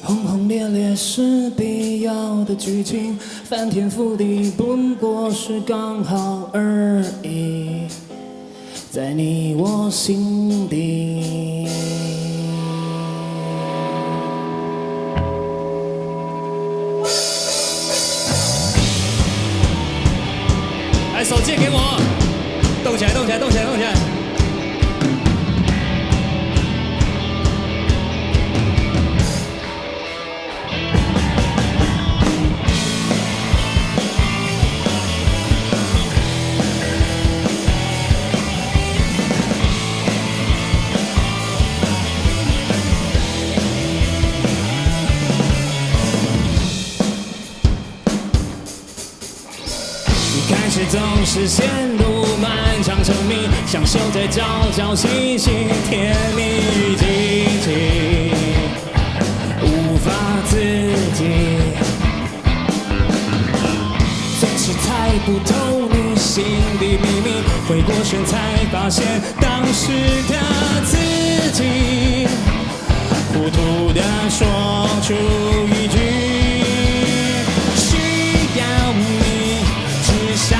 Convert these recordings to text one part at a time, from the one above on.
轰轰烈烈是必要的剧情，翻天覆地不过是刚好而已，在你我心底。来，手借给我，动起来，动起来，动起来，动起来。 开始总是陷入漫长沉迷，享受在朝朝夕夕甜蜜与激情，无法自己，总是猜不透你心底秘密，回过神才发现当时的自己，糊涂地说出一句。 想要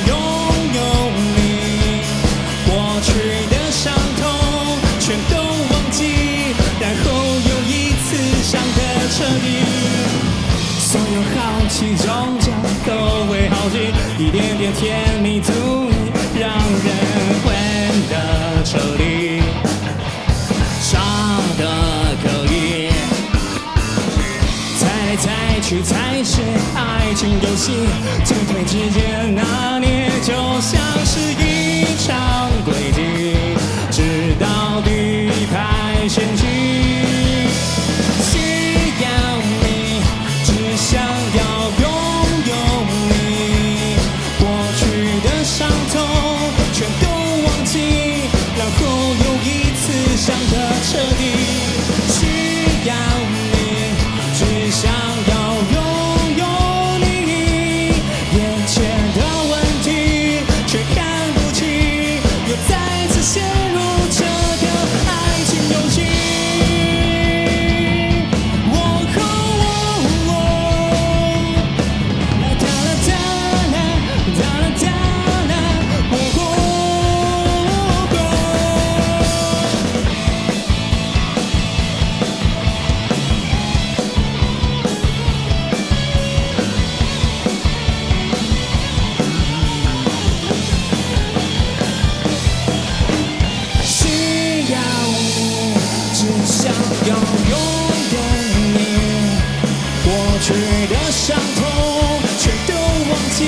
拥有你，过去的伤痛全都忘记，然后又一次伤得彻底。所有好奇终将都会耗尽，一点点甜蜜足以让人昏得彻底，傻得可以。 猜来猜去才是爱情游戏，进退之间拿捏就像是一场轨迹，直到底牌陷阱。需要你，只想要拥有你，过去的伤痛全都忘记，然后又一次伤得彻底。需要你。 只想要拥有你，眼前的问题却看不清，又再次陷入这个爱情游戏。哒啦哒啦，哒啦哒啦，要拥有你，过去的伤痛全都忘记，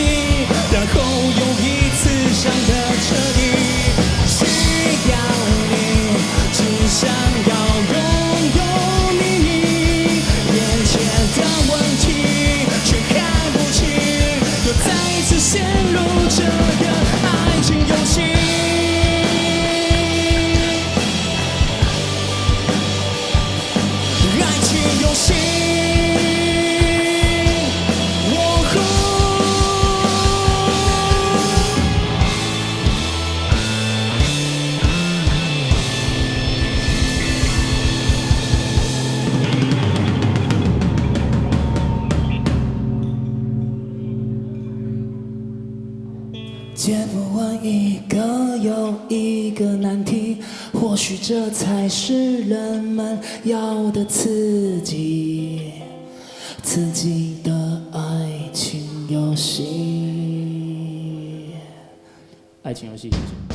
然后又一次伤得彻底。需要你，只想要拥有你，眼前的问题却看不清，又再次陷入这个爱情游戏。 解不完一个又一个难题，或许这才是人们要的刺激，刺激的爱情游戏。爱情游戏，谢谢。